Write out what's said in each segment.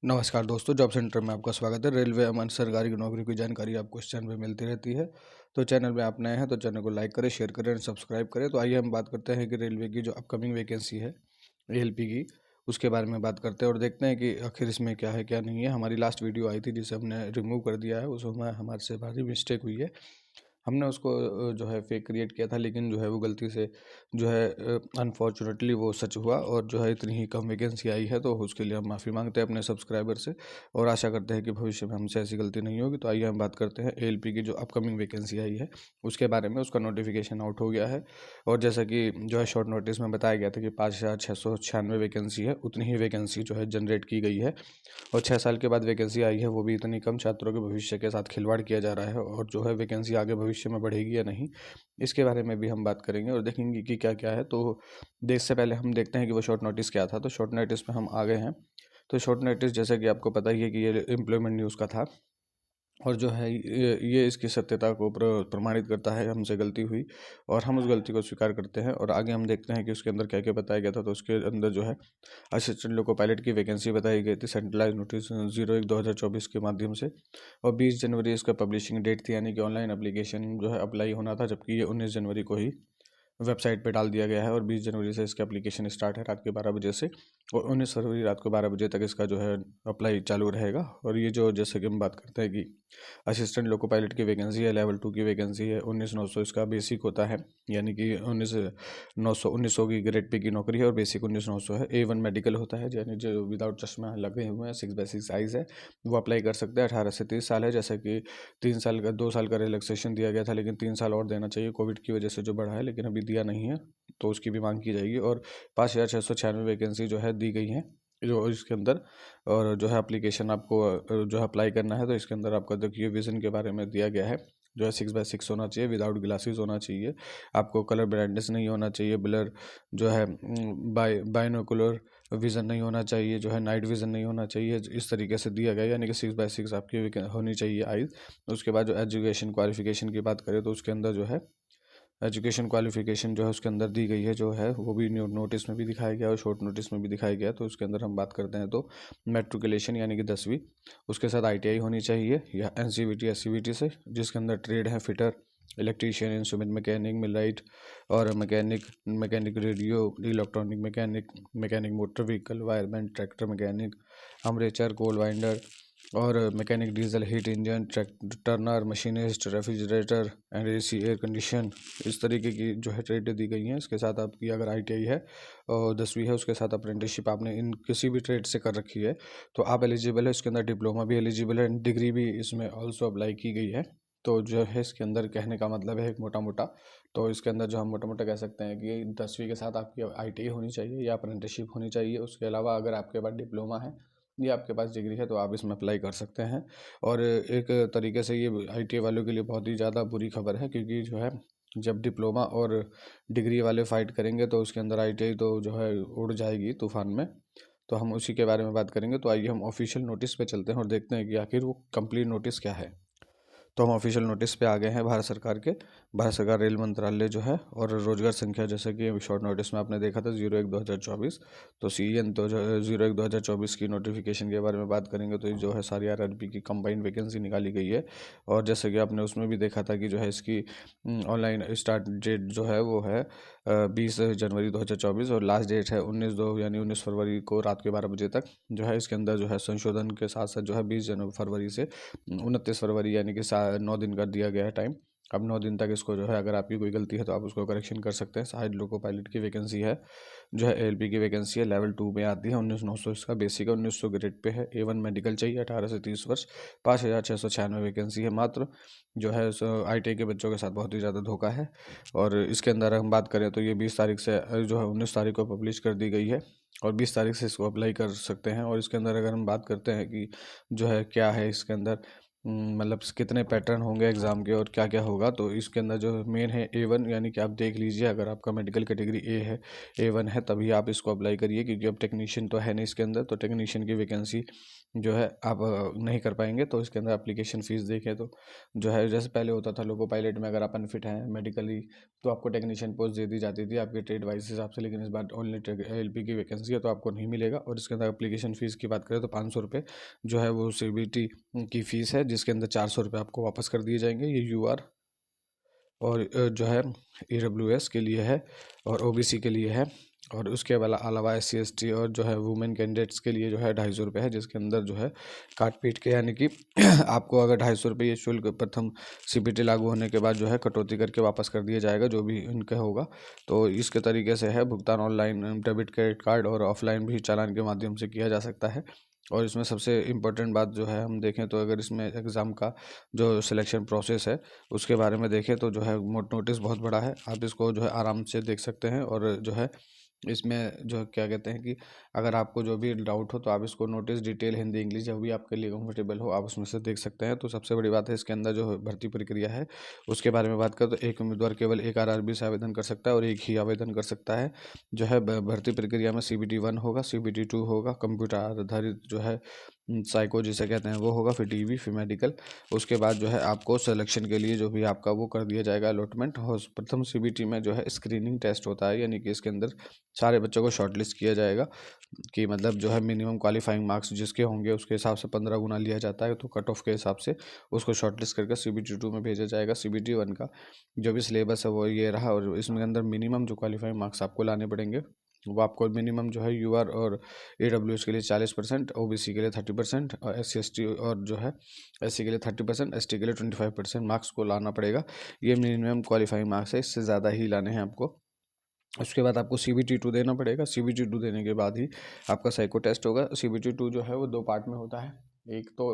नमस्कार दोस्तों, job centre में आपका स्वागत है। रेलवे एवं सरकारी की नौकरी की जानकारी आपको इस चैनल पे मिलती रहती है। तो चैनल में आप नए हैं तो चैनल को लाइक करें, शेयर करें और सब्सक्राइब करें। तो आइए हम बात करते हैं कि रेलवे की जो अपकमिंग वैकेंसी है एएलपी की, उसके बारे में बात करते हैं और देखते हैं कि आखिर इसमें क्या है क्या नहीं है। हमारी लास्ट वीडियो आई थी जिसे हमने रिमूव कर दिया है, उसमें हमारे से भारी मिस्टेक हुई है। हमने उसको जो है फेक क्रिएट किया था, लेकिन जो है वो गलती से जो है अनफॉर्चुनेटली वो सच हुआ और जो है इतनी ही कम वैकेंसी आई है। तो उसके लिए हम माफ़ी मांगते हैं अपने सब्सक्राइबर से और आशा करते हैं कि भविष्य में हमसे ऐसी गलती नहीं होगी। तो आइए हम बात करते हैं एएलपी की जो अपकमिंग वैकेंसी आई है उसके बारे में। उसका नोटिफिकेशन आउट हो गया है और जैसा कि जो है शॉर्ट नोटिस में बताया गया था कि 5,696 वैकेंसी है, उतनी ही वैकेंसी जो है जनरेट की गई है और 6 साल के बाद वैकेंसी आई है, वो भी इतनी कम। छात्रों के भविष्य के साथ खिलवाड़ किया जा रहा है और जो है वैकेंसी आगे भविष्य में बढ़ेगी या नहीं, इसके बारे में भी हम बात करेंगे और देखेंगे कि क्या क्या है। तो इससे पहले हम देखते हैं कि वो शॉर्ट नोटिस क्या था। तो शॉर्ट नोटिस में हम आ गए हैं। तो शॉर्ट नोटिस जैसा कि आपको पता ही है कि ये एम्प्लॉयमेंट न्यूज़ का था और जो है ये इसकी सत्यता को प्रमाणित करता है, हमसे गलती हुई और हम उस गलती को स्वीकार करते हैं। और आगे हम देखते हैं कि उसके अंदर क्या क्या बताया गया था। तो उसके अंदर जो है असिस्टेंट लोको पायलट की वैकेंसी बताई गई थी सेंट्रलाइज नोटिस 01/2024 के माध्यम से और 20 जनवरी इसका पब्लिशिंग डेट थी, यानी कि ऑनलाइन एप्लीकेशन जो है अप्लाई होना था, जबकि ये 19 जनवरी को ही वेबसाइट पे डाल दिया गया है और 20 जनवरी से इसका एप्लीकेशन स्टार्ट है रात के 12 बजे से और 19 फरवरी रात को 12 बजे तक इसका जो है अप्लाई चालू रहेगा। और ये जो जैसे कि हम बात करते हैं कि असिस्टेंट लोको पायलट की वैकेंसी है, लेवल 2 की वैकेंसी है, 19,900 इसका बेसिक होता है, यानी कि 19,900 की ग्रेड पे की नौकरी है और बेसिक 19,900 है। A1 मेडिकल होता है, यानी जो विदाउट चश्मा लगे हुए हैं, 6/6 साइज़ है, वो अप्लाई कर सकते हैं। 18 से 30 साल है, जैसे कि 2 साल का रिलैक्सेशन दिया गया था, लेकिन 3 साल और देना चाहिए, कोविड की वजह से जो बढ़ा है, लेकिन अभी दिया नहीं है तो उसकी भी मांग की जाएगी। और 5,696 वैकेंसी जो है दी गई हैं जो इसके अंदर। और जो है एप्लीकेशन आपको जो है अप्लाई करना है, तो इसके अंदर आपका देखिए विज़न के बारे में दिया गया है, जो है 6/6 होना चाहिए, विदाउट ग्लासेस होना चाहिए, आपको कलर ब्लाइंडनेस नहीं होना चाहिए, ब्लर जो है बाइनोकुलर विज़न नहीं होना चाहिए, जो है नाइट विज़न नहीं होना चाहिए, इस तरीके से दिया गया, यानी कि 6/6 आपकी होनी चाहिए आइज़। उसके बाद जो एजुकेशन क्वालिफिकेशन की बात करें तो उसके अंदर जो है एजुकेशन क्वालिफिकेशन जो है उसके अंदर दी गई है, जो है वो भी नोटिस में भी दिखाया गया और शॉर्ट नोटिस में भी दिखाया गया। तो उसके अंदर हम बात करते हैं तो मेट्रिकुलेशन यानी कि 10वीं, उसके साथ ITI होनी चाहिए या NCVT SCVT से, जिसके अंदर ट्रेड है fitter, electrician, instrument mechanic, millwright और mechanic radio, electronic mechanic, mechanic motor vehicle, wireman, tractor mechanic, armature, coil winder और mechanic diesel, heat engine, turner, machinist, refrigerator and AC, air condition, इस तरीके की जो है ट्रेड दी गई हैं। इसके साथ आपकी अगर ITI है और 10वीं है, उसके साथ अप्रेंटिसशिप आपने इन किसी भी ट्रेड से कर रखी है तो आप एलिजिबल है। इसके अंदर डिप्लोमा भी एलिजिबल है, डिग्री भी इसमें ऑल्सो अप्लाई की गई है। तो जो है इसके अंदर कहने का मतलब है एक मोटा मोटा, तो इसके अंदर जो हम मोटा मोटा कह सकते हैं कि 10वीं के साथ आपकी ITI होनी चाहिए या अप्रेंटिसशिप होनी चाहिए। उसके अलावा अगर आपके पास डिप्लोमा है या आपके पास डिग्री है तो आप इसमें अप्लाई कर सकते हैं। और एक तरीके से ये ITI वालों के लिए बहुत ही ज़्यादा बुरी खबर है, क्योंकि जो है जब डिप्लोमा और डिग्री वाले फाइट करेंगे तो उसके अंदर ITI तो जो है उड़ जाएगी तूफान में। तो हम उसी के बारे में बात करेंगे। तो आइए हम ऑफिशियल नोटिस पे चलते हैं और देखते हैं कि आखिर वो कंप्लीट नोटिस क्या है। तो हम ऑफिशियल नोटिस पे आ गए हैं भारत सरकार के। भारत सरकार रेल मंत्रालय जो है और रोजगार संख्या, जैसे कि शॉर्ट नोटिस में आपने देखा था 01/2024, तो CN तो 01/2024 की नोटिफिकेशन के बारे में बात करेंगे तो ये जो है सारी RRB की कंबाइंड वैकेंसी निकाली गई है। और जैसे कि आपने उसमें भी देखा था कि जो है इसकी ऑनलाइन स्टार्ट डेट जो है वो है 20 जनवरी 2024 और लास्ट डेट है 19/2 यानी 19 फरवरी को रात के 12 बजे तक। जो है इसके अंदर जो है संशोधन के साथ साथ जो है 20 फरवरी से 29 फरवरी, यानी कि 9 दिन का दिया गया है टाइम। अब 9 दिन तक इसको जो है अगर आपकी कोई गलती है तो आप उसको करेक्शन कर सकते हैं। सहायक लोको पायलट की वैकेंसी है, जो है ALP की वैकेंसी है, लेवल 2 में आती है, 19,900 इसका बेसिक है, 1900 ग्रेड पे है, A1 मेडिकल चाहिए, 18 से 30 वर्ष, 5,696 वैकेंसी है मात्र। जो है ITI के बच्चों के साथ बहुत ही ज़्यादा धोखा है। और इसके अंदर हम बात करें तो ये 20 तारीख से जो है 19 तारीख को पब्लिश कर दी गई है और 20 तारीख से इसको अप्लाई कर सकते हैं। और इसके अंदर अगर हम बात करते हैं कि जो है क्या है इसके अंदर, मतलब कितने पैटर्न होंगे एग्ज़ाम के और क्या क्या होगा। तो इसके अंदर जो मेन है A1, यानी कि आप देख लीजिए, अगर आपका मेडिकल कैटेगरी ए है, A1 है, तभी आप इसको अप्लाई करिए, क्योंकि अब टेक्नीशियन तो है नहीं इसके अंदर, तो टेक्नीशियन की वैकेंसी जो है आप नहीं कर पाएंगे। तो इसके अंदर एप्लीकेशन फ़ीस देखें तो जो है, जैसे पहले होता था लोको पायलट में, अगर आप अनफिट हैं मेडिकली तो आपको टेक्नीशियन पोस्ट दे दी जाती थी आपके ट्रेड वाइज हिसाब से, लेकिन इस बार ओनली LP की वैकेंसी है तो आपको नहीं मिलेगा। और इसके अंदर एप्लीकेशन फ़ीस की बात करें तो 500 रुपये जो है वो CBT की फ़ीस है, जिसके अंदर 400 रुपये आपको वापस कर दिए जाएंगे। ये UR और जो है EWS के लिए है और OBC के लिए है। और उसके अलावा SC ST और जो है वुमेन कैंडिडेट्स के लिए जो है 250 रुपये है, जिसके अंदर जो है काट पीट के, यानी कि आपको अगर 250 रुपये ये शुल्क प्रथम CBT लागू होने के बाद जो है कटौती करके वापस कर दिया जाएगा, जो भी इनका होगा। तो इसके तरीके से है भुगतान, ऑनलाइन डेबिट क्रेडिट कार्ड और ऑफलाइन भी चालान के माध्यम से किया जा सकता है। और इसमें सबसे इम्पोर्टेंट बात जो है हम देखें तो, अगर इसमें एग्ज़ाम का जो सिलेक्शन प्रोसेस है उसके बारे में देखें तो जो है नोटिस बहुत बड़ा है, आप इसको जो है आराम से देख सकते हैं। और जो है इसमें जो क्या कहते हैं कि अगर आपको जो भी डाउट हो तो आप इसको नोटिस डिटेल हिंदी इंग्लिश जो भी आपके लिए कंफर्टेबल हो आप उसमें से देख सकते हैं। तो सबसे बड़ी बात है इसके अंदर जो भर्ती प्रक्रिया है उसके बारे में बात करें तो, एक उम्मीदवार केवल एक RRB से आवेदन कर सकता है और एक ही आवेदन कर सकता है। जो है भर्ती प्रक्रिया में CBT 1 होगा, CBT 2 होगा, कंप्यूटर आधारित जो है साइको जिसे कहते हैं वो होगा, फिर DV, फिर मेडिकल। उसके बाद जो है आपको सिलेक्शन के लिए जो भी आपका वो कर दिया जाएगा अलॉटमेंट। और प्रथम CBT में जो है स्क्रीनिंग टेस्ट होता है, यानी कि इसके अंदर सारे बच्चों को शॉर्टलिस्ट किया जाएगा, कि मतलब जो है मिनिमम क्वालिफाइंग मार्क्स जिसके होंगे उसके हिसाब से 15 गुना लिया जाता है, तो कट ऑफ के हिसाब से उसको शॉर्टलिस्ट करके CBT 2 में भेजा जाएगा। CBT 1 का जो भी सिलेबस है वो ये रहा, और इसमें अंदर मिनिमम जो क्वालिफाइंग मार्क्स आपको लाने पड़ेंगे वो आपको मिनिमम जो है UR और AWS के लिए 40%, OBC के लिए 30% और SC ST और जो है SC के लिए 30%, ST के लिए 25% मार्क्स को लाना पड़ेगा। ये मिनिमम क्वालिफाइंग मार्क्स है, इससे ज़्यादा ही लाने हैं आपको। उसके बाद आपको CBT 2 देना पड़ेगा। CBT 2 देने के बाद ही आपका साइको टेस्ट होगा। CBT 2 जो है वो 2 पार्ट में होता है। एक तो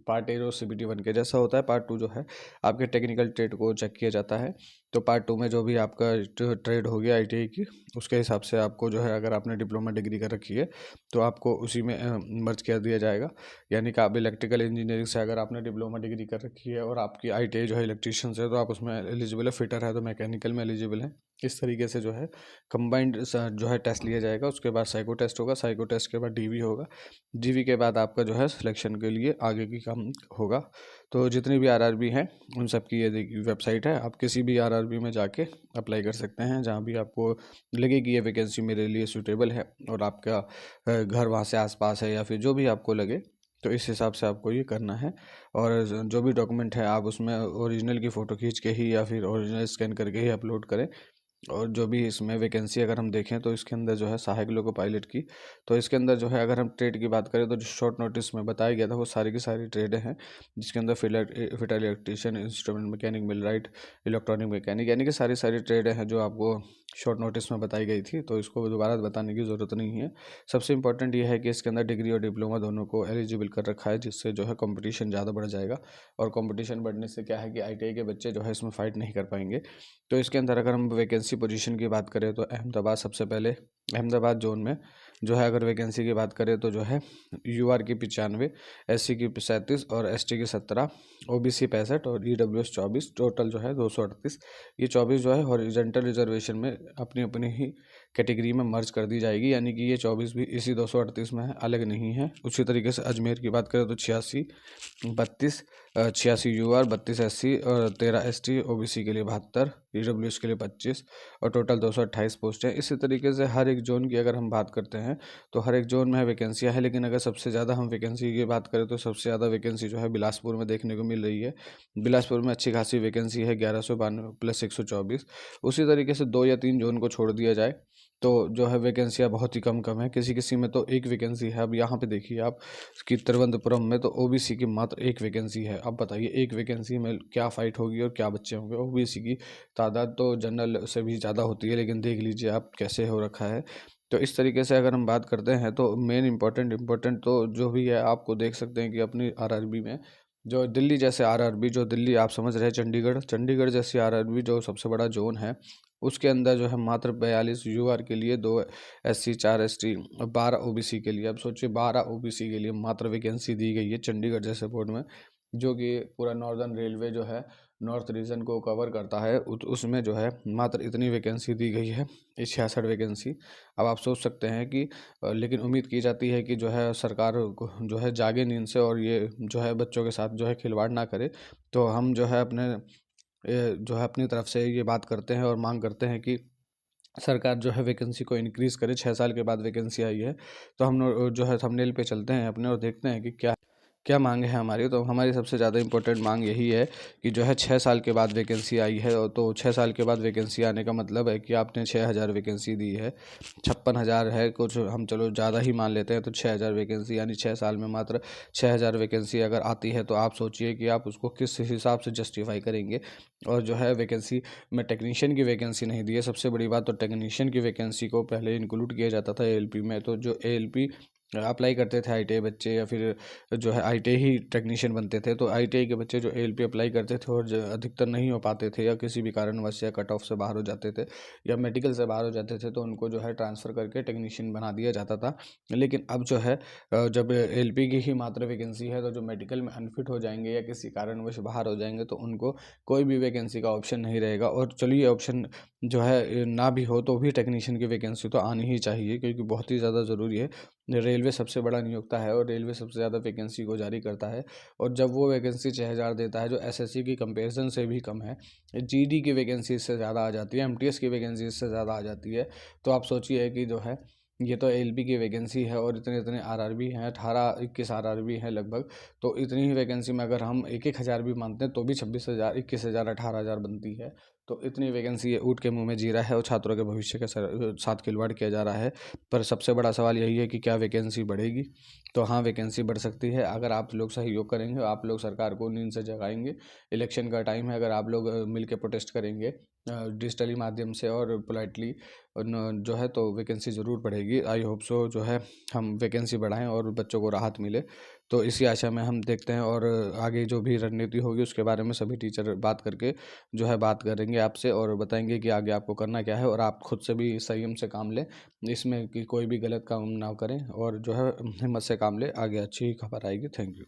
पार्ट A जो CBT 1 के जैसा होता है, पार्ट 2 जो है आपके टेक्निकल ट्रेड को चेक किया जाता है। तो पार्ट 2 में जो भी आपका ट्रेड हो गया ITI की, उसके हिसाब से आपको जो है, अगर आपने डिप्लोमा डिग्री कर रखी है तो आपको उसी में मर्ज कर दिया जाएगा। यानी कि आप इलेक्ट्रिकल इंजीनियरिंग से अगर आपने डिप्लोमा डिग्री कर रखी है और आपकी ITI जो है इलेक्ट्रीशियन से, तो आप उसमें एलिजिबल है। फिटर है तो मैकेनिकल में एलिजिबल है। इस तरीके से जो है कंबाइंड जो है टेस्ट लिया जाएगा। उसके बाद साइको टेस्ट होगा, साइको टेस्ट के बाद DV होगा, DV के बाद आपका जो है सिलेक्शन के लिए आगे की काम होगा। तो जितनी भी RRB हैं उन सब की ये वेबसाइट है, आप किसी भी RRB में जाके अप्लाई कर सकते हैं, जहाँ भी आपको लगे कि ये वैकेंसी मेरे लिए सूटेबल है और आपका घर वहाँ से आसपास है, या फिर जो भी आपको लगे, तो इस हिसाब से आपको ये करना है। और जो भी डॉक्यूमेंट है आप उसमें ओरिजिनल की फ़ोटो खींच के ही या फिर ओरिजिनल स्कैन करके ही अपलोड करें। और जो भी इसमें वैकेंसी अगर हम देखें तो इसके अंदर जो है सहायक लोको पायलट की, तो इसके अंदर जो है अगर हम ट्रेड की बात करें तो जो शॉर्ट नोटिस में बताया गया था वो सारी की सारी ट्रेडें हैं, जिसके अंदर fitter electrician, instrument mechanic, millwright, electronic mechanic, यानी कि सारी सारी ट्रेडें हैं जो आपको शॉर्ट नोटिस में बताई गई थी, तो इसको दोबारा बताने की ज़रूरत नहीं है। सबसे इंपॉर्टेंट ये है कि इसके अंदर डिग्री और डिप्लोमा दोनों को एलिजिबल कर रखा है, जिससे जो है कंपटीशन ज़्यादा बढ़ जाएगा। और कंपटीशन बढ़ने से क्या है कि ITI के बच्चे जो है इसमें फ़ाइट नहीं कर पाएंगे। तो इसके अंदर अगर हम वैकेंसी पोजीशन की बात करें तो अहमदाबाद सबसे पहले, अहमदाबाद जोन में जो है अगर वैकेंसी की बात करें तो जो है UR की 95, SC की 37 और ST की 17, OBC 65 और EWS 24, टोटल जो है 238। ये 24 जो है हॉरिजॉन्टल रिजर्वेशन में अपनी अपनी ही कैटेगरी में मर्ज कर दी जाएगी, यानी कि ये 24 भी इसी 238 में है, अलग नहीं है। उसी तरीके से अजमेर की बात करें तो 86, 32, 86 UR, 32 SC और 13 ST, OBC के लिए 72, EWS के लिए 25 और टोटल 228 पोस्ट हैं। इसी तरीके से हर एक जोन की अगर हम बात करते हैं तो हर एक जोन में वैकेंसियाँ हैं, लेकिन अगर सबसे ज़्यादा हम वैकेंसी की बात करें तो सबसे ज़्यादा वैकेंसी जो है बिलासपुर में देखने को मिल रही है। बिलासपुर में अच्छी खासी वैकेंसी है, 1192 प्लस 124। उसी तरीके से 2 या 3 जोन को छोड़ दिया जाए तो जो है वैकेंसियाँ बहुत ही कम कम है, किसी किसी में तो एक वैकेंसी है। अब यहाँ पे देखिए आप कि तिरुवनंतपुरम में तो OBC की मात्र एक वैकेंसी है। अब बताइए एक वैकेंसी में क्या फ़ाइट होगी और क्या बच्चे होंगे। OBC की तादाद तो जनरल से भी ज़्यादा होती है, लेकिन देख लीजिए आप कैसे हो रखा है। तो इस तरीके से अगर हम बात करते हैं तो मेन इम्पोर्टेंट तो जो भी है आपको देख सकते हैं कि अपनी RRB में जो दिल्ली जैसे RRB, जो दिल्ली आप समझ रहे हैं चंडीगढ़ जैसी RRB जो सबसे बड़ा जोन है, उसके अंदर जो है मात्र 42 UR के लिए, 2 SC, 4 ST और 12 OBC के लिए। अब सोचिए 12 OBC के लिए मात्र वैकेंसी दी गई है चंडीगढ़ जैसे बोर्ड में, जो कि पूरा नॉर्दर्न रेलवे जो है नॉर्थ रीजन को कवर करता है, उसमें जो है मात्र इतनी वैकेंसी दी गई है, 66 वैकेंसी। अब आप सोच सकते हैं कि लेकिन उम्मीद की जाती है कि जो है सरकार को जो है जागे नींद से और ये जो है बच्चों के साथ जो है खिलवाड़ ना करे। तो हम जो है जो है अपनी तरफ से ये बात करते हैं और मांग करते हैं कि सरकार जो है वैकेंसी को इंक्रीज़ करे। 6 साल के बाद वैकेंसी आई है, तो हम जो है थंबनेल पे चलते हैं अपने और देखते हैं कि क्या क्या मांग है हमारी। तो हमारी सबसे ज़्यादा इम्पोर्टेंट मांग यही है कि जो है 6 साल के बाद वैकेंसी आई है, और तो 6 साल के बाद वैकेंसी आने का मतलब है कि आपने 6,000 वैकेंसी दी है। 56,000 है कुछ, हम चलो ज़्यादा ही मान लेते हैं, तो 6,000 वैकेंसी यानी 6 साल में मात्र 6,000 वैकेंसी अगर आती है, तो आप सोचिए कि आप उसको किस हिसाब से जस्टिफाई करेंगे। और जो है वैकेंसी में टेक्नीशियन की वैकेंसी नहीं दी है, सबसे बड़ी बात। तो टेक्नीशियन की वैकेंसी को पहले इंक्लूड किया जाता था एएलपी में, तो जो एएलपी अप्लाई करते थे आईटीआई बच्चे, या फिर जो है आईटीआई ही टेक्नीशियन बनते थे, तो आईटीआई के बच्चे जो एएलपी अप्लाई करते थे और अधिकतर नहीं हो पाते थे, या किसी भी कारणवश या कट ऑफ से बाहर हो जाते थे, या मेडिकल से बाहर हो जाते थे, तो उनको जो है ट्रांसफ़र करके टेक्नीशियन बना दिया जाता था। लेकिन अब जो है जब एएलपी की ही मात्र वैकेंसी है, तो जो मेडिकल में अनफिट हो जाएंगे या किसी कारणवश बाहर हो जाएंगे, तो उनको कोई भी वैकेंसी का ऑप्शन नहीं रहेगा। और चलिए ऑप्शन जो है ना भी हो, तो भी टेक्नीशियन की वैकेंसी तो आनी ही चाहिए, क्योंकि बहुत ही ज़्यादा ज़रूरी है। रेलवे सबसे बड़ा नियोक्ता है और रेलवे सबसे ज़्यादा वैकेंसी को जारी करता है, और जब वो वैकेंसी 6,000 देता है, जो एसएससी की कंपैरिजन से भी कम है, जीडी की वैकेंसी इससे ज़्यादा आ जाती है, एमटीएस की वैकेंसी इससे ज़्यादा आ जाती है। तो आप सोचिए कि जो है ये तो एलपी की वैकेंसी है, और इतने इतने आरआरबी हैं, 18-21 आरआरबी हैं लगभग। तो इतनी ही वैकेंसी में अगर हम 1,000 भी मानते हैं, तो भी 26,000, 21,000, 18,000 बनती है। तो इतनी वैकेंसी ये ऊँट के मुँह में जी रहा है, और छात्रों के भविष्य के साथ खिलवाड़ किया जा रहा है। पर सबसे बड़ा सवाल यही है कि क्या वैकेंसी बढ़ेगी? तो हाँ, वैकेंसी बढ़ सकती है अगर आप लोग सहयोग करेंगे, आप लोग सरकार को नींद से जगाएंगे। इलेक्शन का टाइम है, अगर आप लोग मिल के प्रोटेस्ट करेंगे डिजिटली माध्यम से और पोलाइटली जो है, तो वैकेंसी ज़रूर बढ़ेगी। आई होप सो जो है हम वैकेंसी बढ़ाएं और बच्चों को राहत मिले। तो इसी आशा में हम देखते हैं, और आगे जो भी रणनीति होगी उसके बारे में सभी टीचर बात करके जो है बात करेंगे आपसे, और बताएंगे कि आगे आपको करना क्या है। और आप खुद से भी संयम से काम लें, इसमें कि कोई भी गलत काम ना करें, और जो है हिम्मत से काम लें, आगे अच्छी खबर आएगी। Thank you.